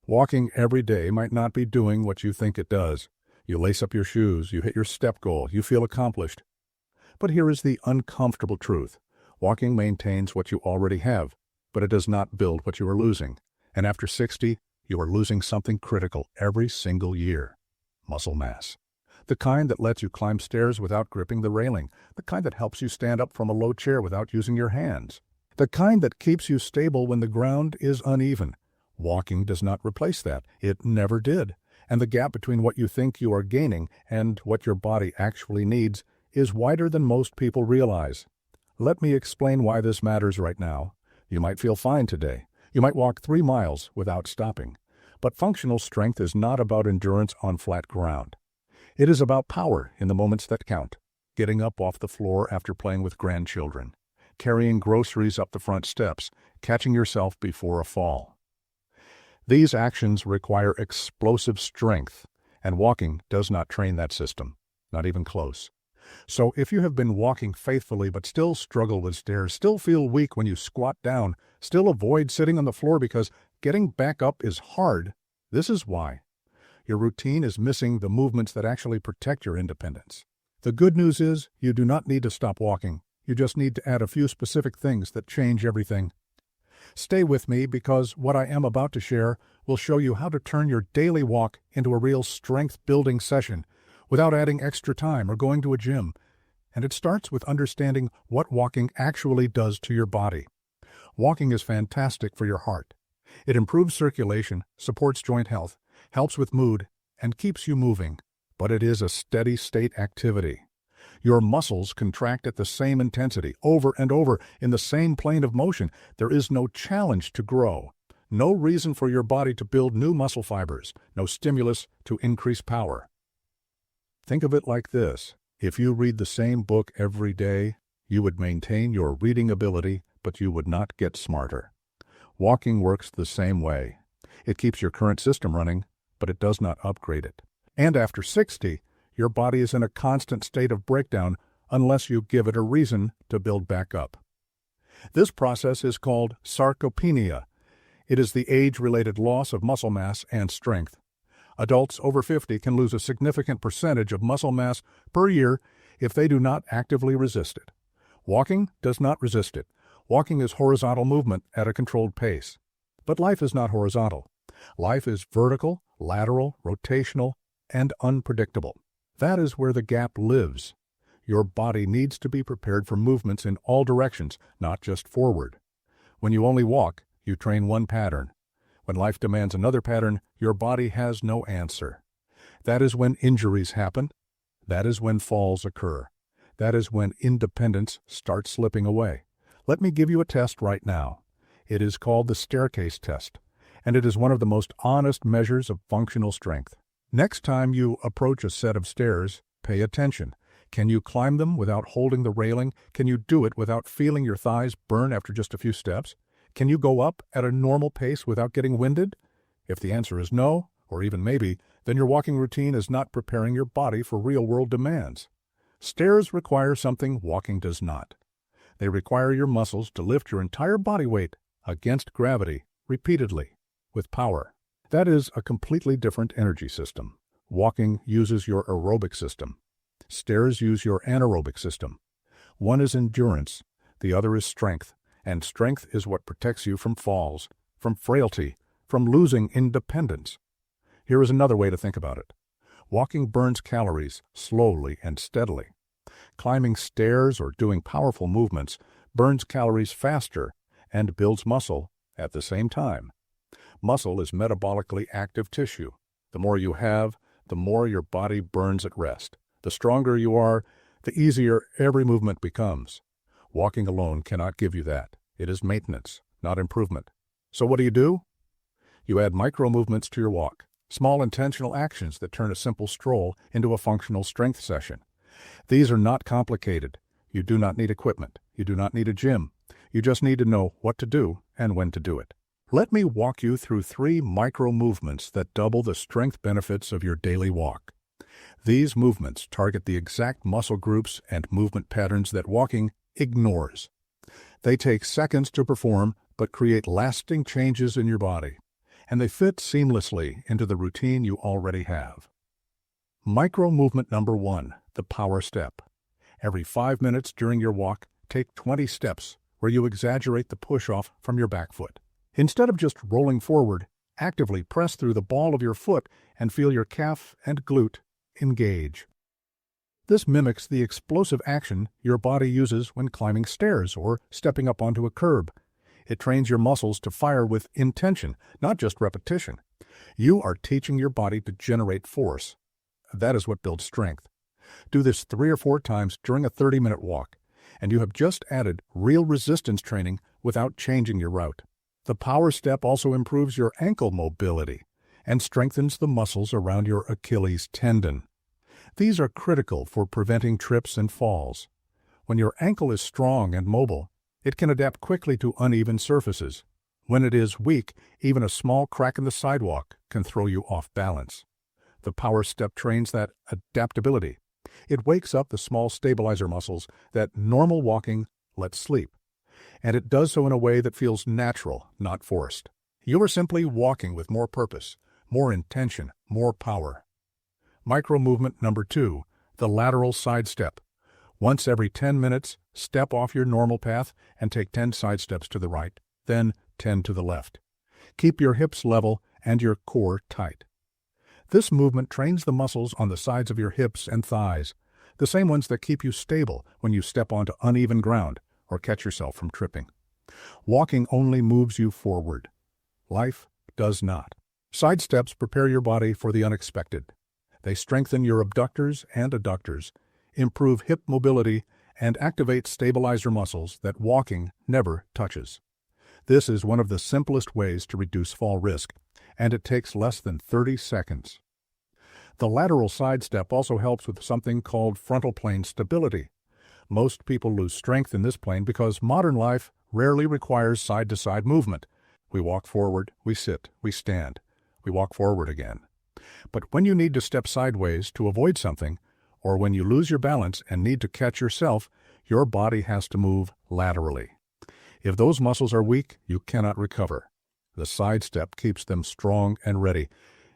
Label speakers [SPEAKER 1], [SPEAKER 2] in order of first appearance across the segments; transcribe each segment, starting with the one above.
[SPEAKER 1] Walking every day might not be doing what you think it does. You lace up your shoes, you hit your step goal, you feel accomplished. But here is the uncomfortable truth. Walking maintains what you already have, but it does not build what you are losing. And after 60, you are losing something critical every single year. Muscle mass. The kind that lets you climb stairs without gripping the railing. The kind that helps you stand up from a low chair without using your hands. The kind that keeps you stable when the ground is uneven. Walking does not replace that. It never did. And the gap between what you think you are gaining and what your body actually needs is wider than most people realize. Let me explain why this matters right now. You might feel fine today. You might walk 3 miles without stopping. But functional strength is not about endurance on flat ground. It is about power in the moments that count. Getting up off the floor after playing with grandchildren. Carrying groceries up the front steps. Catching yourself before a fall. These actions require explosive strength, and walking does not train that system, not even close. So if you have been walking faithfully but still struggle with stairs, still feel weak when you squat down, still avoid sitting on the floor because getting back up is hard, this is why. Your routine is missing the movements that actually protect your independence. The good news is you do not need to stop walking. You just need to add a few specific things that change everything. Stay with me because what I am about to share will show you how to turn your daily walk into a real strength-building session without adding extra time or going to a gym. And it starts with understanding what walking actually does to your body. Walking is fantastic for your heart. It improves circulation, supports joint health, helps with mood, and keeps you moving. But it is a steady-state activity. Your muscles contract at the same intensity, over and over, in the same plane of motion. There is no challenge to grow, no reason for your body to build new muscle fibers, no stimulus to increase power. Think of it like this. If you read the same book every day, you would maintain your reading ability, but you would not get smarter. Walking works the same way. It keeps your current system running, but it does not upgrade it. And after 60, your body is in a constant state of breakdown unless you give it a reason to build back up. This process is called sarcopenia. It is the age-related loss of muscle mass and strength. Adults over 50 can lose a significant percentage of muscle mass per year if they do not actively resist it. Walking does not resist it. Walking is horizontal movement at a controlled pace. But life is not horizontal. Life is vertical, lateral, rotational, and unpredictable. That is where the gap lives. Your body needs to be prepared for movements in all directions, not just forward. When you only walk, you train one pattern. When life demands another pattern, your body has no answer. That is when injuries happen. That is when falls occur. That is when independence starts slipping away. Let me give you a test right now. It is called the staircase test, and it is one of the most honest measures of functional strength. Next time you approach a set of stairs, pay attention. Can you climb them without holding the railing? Can you do it without feeling your thighs burn after just a few steps? Can you go up at a normal pace without getting winded? If the answer is no, or even maybe, then your walking routine is not preparing your body for real-world demands. Stairs require something walking does not. They require your muscles to lift your entire body weight against gravity repeatedly with power. That is a completely different energy system. Walking uses your aerobic system. Stairs use your anaerobic system. One is endurance, the other is strength, and strength is what protects you from falls, from frailty, from losing independence. Here is another way to think about it. Walking burns calories slowly and steadily. Climbing stairs or doing powerful movements burns calories faster and builds muscle at the same time. Muscle is metabolically active tissue. The more you have, the more your body burns at rest. The stronger you are, the easier every movement becomes. Walking alone cannot give you that. It is maintenance, not improvement. So what do? You add micro-movements to your walk, small intentional actions that turn a simple stroll into a functional strength session. These are not complicated. You do not need equipment. You do not need a gym. You just need to know what to do and when to do it. Let me walk you through 3 micro-movements that double the strength benefits of your daily walk. These movements target the exact muscle groups and movement patterns that walking ignores. They take seconds to perform, but create lasting changes in your body. and they fit seamlessly into the routine you already have. Micro movement number 1, the power step. Every 5 minutes during your walk, take 20 steps where you exaggerate the push-off from your back foot. Instead of just rolling forward, actively press through the ball of your foot and feel your calf and glute engage. This mimics the explosive action your body uses when climbing stairs or stepping up onto a curb. It trains your muscles to fire with intention, not just repetition. You are teaching your body to generate force. That is what builds strength. Do this 3 or 4 times during a 30-minute walk, and you have just added real resistance training without changing your route. The power step also improves your ankle mobility and strengthens the muscles around your Achilles tendon. These are critical for preventing trips and falls. When your ankle is strong and mobile, it can adapt quickly to uneven surfaces. When it is weak, even a small crack in the sidewalk can throw you off balance. The power step trains that adaptability. It wakes up the small stabilizer muscles that normal walking lets sleep. And it does so in a way that feels natural, not forced. You are simply walking with more purpose, more intention, more power. Micro movement number 2, the lateral side step. Once every 10 minutes, step off your normal path and take 10 side steps to the right, then 10 to the left. Keep your hips level and your core tight. This movement trains the muscles on the sides of your hips and thighs, the same ones that keep you stable when you step onto uneven ground or catch yourself from tripping. Walking only moves you forward. Life does not. Side steps prepare your body for the unexpected. They strengthen your abductors and adductors, improve hip mobility, and activate stabilizer muscles that walking never touches. This is one of the simplest ways to reduce fall risk, and it takes less than 30 seconds. The lateral side step also helps with something called frontal plane stability. Most people lose strength in this plane because modern life rarely requires side-to-side movement. We walk forward, we sit, we stand. We walk forward again. But when you need to step sideways to avoid something, or when you lose your balance and need to catch yourself, your body has to move laterally. If those muscles are weak, you cannot recover. The side step keeps them strong and ready.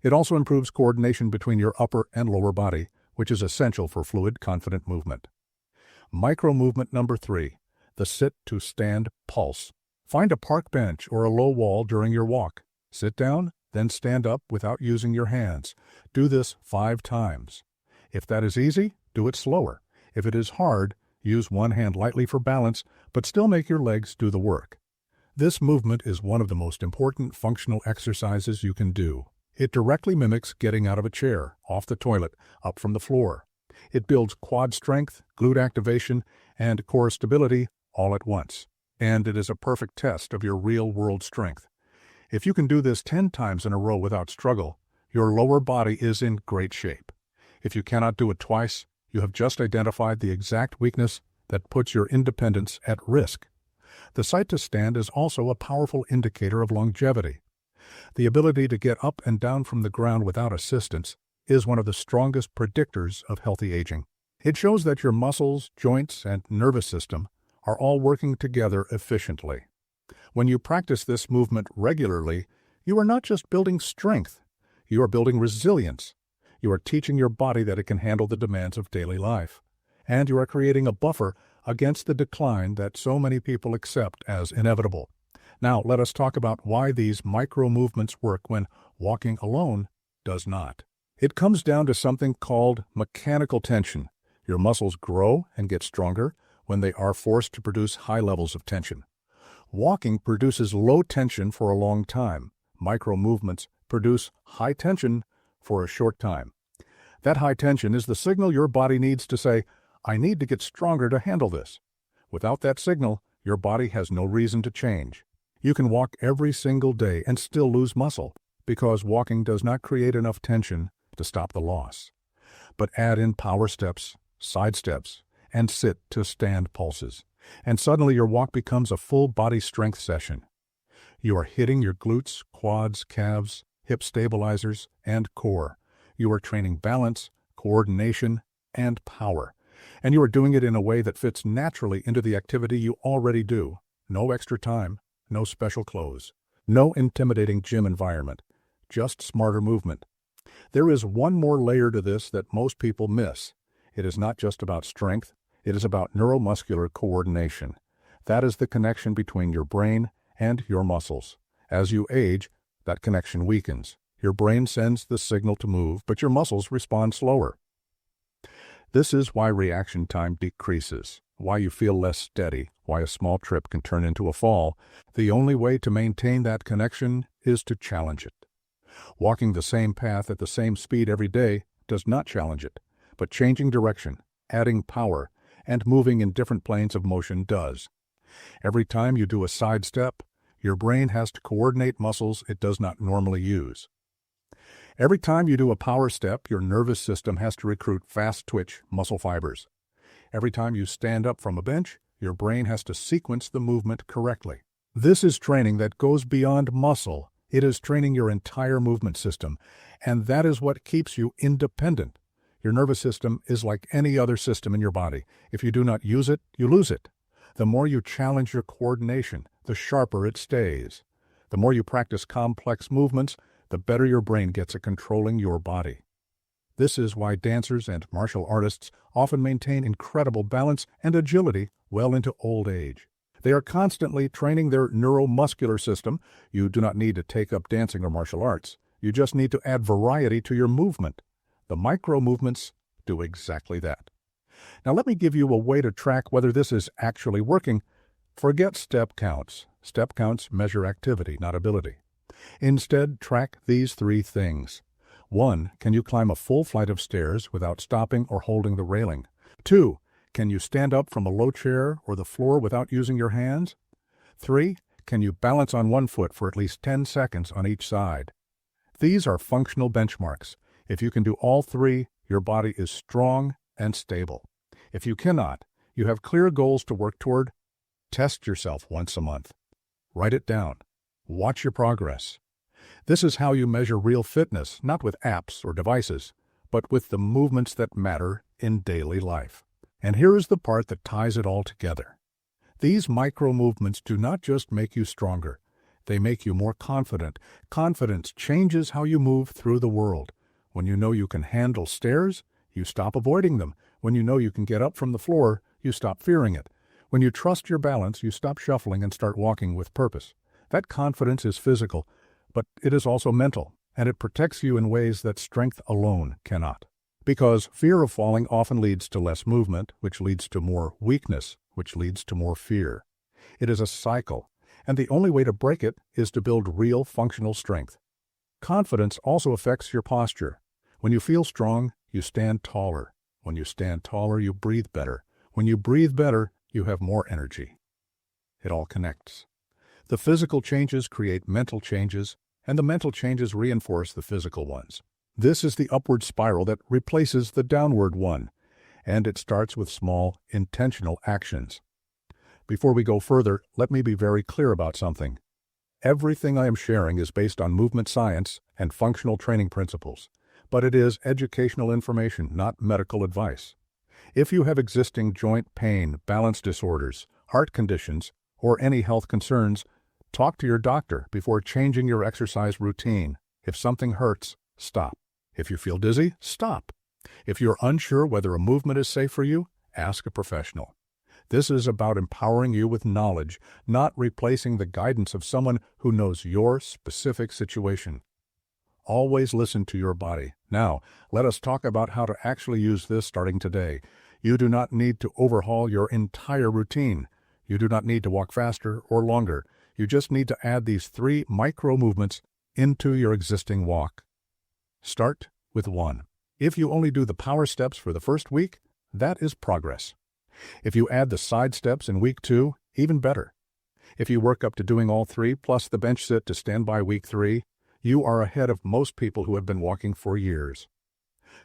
[SPEAKER 1] It also improves coordination between your upper and lower body, which is essential for fluid, confident movement. Micro movement number 3, the sit-to-stand pulse. Find a park bench or a low wall during your walk. Sit down, then stand up without using your hands. Do this 5 times. If that is easy, do it slower. If it is hard, use one hand lightly for balance, but still make your legs do the work. This movement is one of the most important functional exercises you can do. It directly mimics getting out of a chair, off the toilet, up from the floor. It builds quad strength, glute activation, and core stability all at once. And it is a perfect test of your real-world strength. If you can do this 10 times in a row without struggle, your lower body is in great shape. If you cannot do it twice, you have just identified the exact weakness that puts your independence at risk. The sight to stand is also a powerful indicator of longevity. The ability to get up and down from the ground without assistance is one of the strongest predictors of healthy aging. It shows that your muscles, joints, and nervous system are all working together efficiently. When you practice this movement regularly, you are not just building strength, you are building resilience. You are teaching your body that it can handle the demands of daily life. And you are creating a buffer against the decline that so many people accept as inevitable. Now, let us talk about why these micro movements work when walking alone does not. It comes down to something called mechanical tension. Your muscles grow and get stronger when they are forced to produce high levels of tension. Walking produces low tension for a long time. Micro movements produce high tension for a short time. That high tension is the signal your body needs to say, I need to get stronger to handle this. Without that signal, your body has no reason to change. You can walk every single day and still lose muscle because walking does not create enough tension to stop the loss. But add in power steps, side steps, and sit-to-stand pulses, and suddenly your walk becomes a full body strength session. You are hitting your glutes, quads, calves, hip stabilizers, and core. You are training balance, coordination, and power. And you are doing it in a way that fits naturally into the activity you already do. No extra time, no special clothes. No intimidating gym environment, just smarter movement. There is one more layer to this that most people miss. It is not just about strength, it is about neuromuscular coordination. That is the connection between your brain and your muscles. As you age, that connection weakens. Your brain sends the signal to move, but your muscles respond slower. This is why reaction time decreases, why you feel less steady, why a small trip can turn into a fall. The only way to maintain that connection is to challenge it. Walking the same path at the same speed every day does not challenge it, but changing direction, adding power, and moving in different planes of motion does. Every time you do a side step, your brain has to coordinate muscles it does not normally use. Every time you do a power step, your nervous system has to recruit fast-twitch muscle fibers. Every time you stand up from a bench, your brain has to sequence the movement correctly. This is training that goes beyond muscle. It is training your entire movement system, and that is what keeps you independent. Your nervous system is like any other system in your body. If you do not use it, you lose it. The more you challenge your coordination, the sharper it stays. The more you practice complex movements, the better your brain gets at controlling your body. This is why dancers and martial artists often maintain incredible balance and agility well into old age. They are constantly training their neuromuscular system. You do not need to take up dancing or martial arts. You just need to add variety to your movement. The micro movements do exactly that. Now let me give you a way to track whether this is actually working. Forget step counts. Step counts measure activity, not ability. Instead, track these three things. 1. Can you climb a full flight of stairs without stopping or holding the railing? 2. Can you stand up from a low chair or the floor without using your hands? 3. Can you balance on one foot for at least 10 seconds on each side? These are functional benchmarks. If you can do all three, your body is strong and stable. If you cannot, you have clear goals to work toward. Test yourself once a month. Write it down. Watch your progress. This is how you measure real fitness, not with apps or devices, but with the movements that matter in daily life. And here is the part that ties it all together. These micro movements do not just make you stronger. They make you more confident. Confidence changes how you move through the world. When you know you can handle stairs, you stop avoiding them. When you know you can get up from the floor, you stop fearing it. When you trust your balance, you stop shuffling and start walking with purpose. That confidence is physical, but it is also mental, and it protects you in ways that strength alone cannot. Because fear of falling often leads to less movement, which leads to more weakness, which leads to more fear. It is a cycle, and the only way to break it is to build real functional strength. Confidence also affects your posture. When you feel strong, you stand taller. When you stand taller, you breathe better. When you breathe better, you have more energy. It all connects. The physical changes create mental changes, and the mental changes reinforce the physical ones. This is the upward spiral that replaces the downward one, and it starts with small, intentional actions. Before we go further, let me be very clear about something. Everything I am sharing is based on movement science and functional training principles, but it is educational information, not medical advice. If you have existing joint pain, balance disorders, heart conditions, or any health concerns, talk to your doctor before changing your exercise routine. If something hurts, stop. If you feel dizzy, stop. If you're unsure whether a movement is safe for you, ask a professional. This is about empowering you with knowledge, not replacing the guidance of someone who knows your specific situation. Always listen to your body. Now, let us talk about how to actually use this starting today. You do not need to overhaul your entire routine. You do not need to walk faster or longer. You just need to add these 3 micro movements into your existing walk. Start with 1. If you only do the power steps for the first week, that is progress. If you add the side steps in week 2, even better. If you work up to doing all 3 plus the bench sit to stand by week 3, you are ahead of most people who have been walking for years.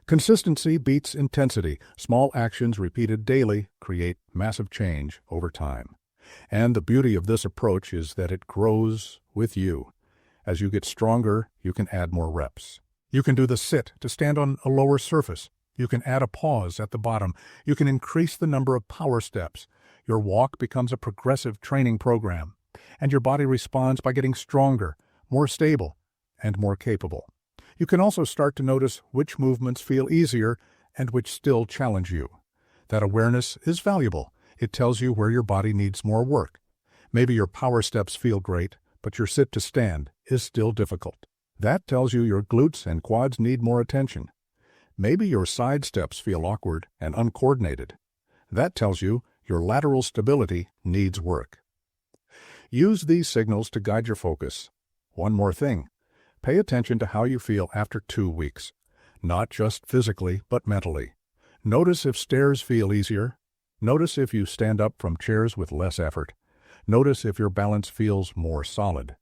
[SPEAKER 1] Consistency beats intensity. Small actions repeated daily create massive change over time. And the beauty of this approach is that it grows with you. As you get stronger, you can add more reps. You can do the sit to stand on a lower surface. You can add a pause at the bottom. You can increase the number of power steps. Your walk becomes a progressive training program. And your body responds by getting stronger, more stable, and more capable. You can also start to notice which movements feel easier and which still challenge you. That awareness is valuable. It tells you where your body needs more work. Maybe your power steps feel great, but your sit to stand is still difficult. That tells you your glutes and quads need more attention. Maybe your side steps feel awkward and uncoordinated. That tells you your lateral stability needs work. Use these signals to guide your focus. One more thing. Pay attention to how you feel after 2 weeks. Not just physically, but mentally. Notice if stairs feel easier. Notice if you stand up from chairs with less effort. Notice if your balance feels more solid.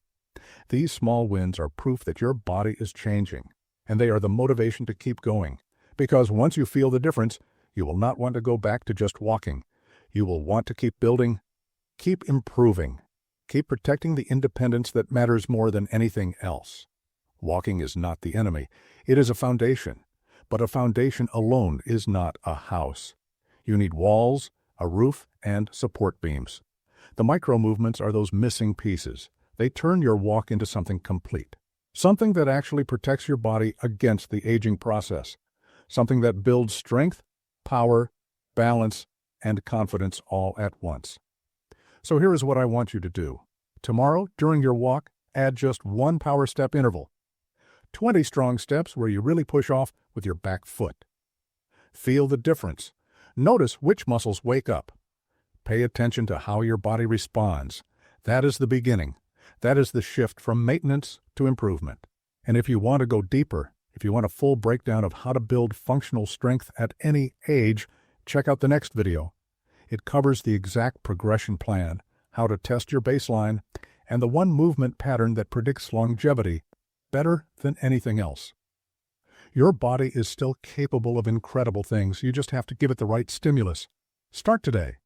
[SPEAKER 1] These small wins are proof that your body is changing, and they are the motivation to keep going. Because once you feel the difference, you will not want to go back to just walking. You will want to keep building, keep improving, keep protecting the independence that matters more than anything else. Walking is not the enemy. It is a foundation. But a foundation alone is not a house. You need walls, a roof, and support beams. The micro movements are those missing pieces. They turn your walk into something complete. Something that actually protects your body against the aging process. Something that builds strength, power, balance, and confidence all at once. So here is what I want you to do. Tomorrow, during your walk, add just 1 power step interval. 20 strong steps where you really push off with your back foot. Feel the difference. Notice which muscles wake up. Pay attention to how your body responds. That is the beginning. That is the shift from maintenance to improvement. And if you want to go deeper, if you want a full breakdown of how to build functional strength at any age, check out the next video. It covers the exact progression plan, how to test your baseline, and the one movement pattern that predicts longevity better than anything else. Your body is still capable of incredible things. You just have to give it the right stimulus. Start today.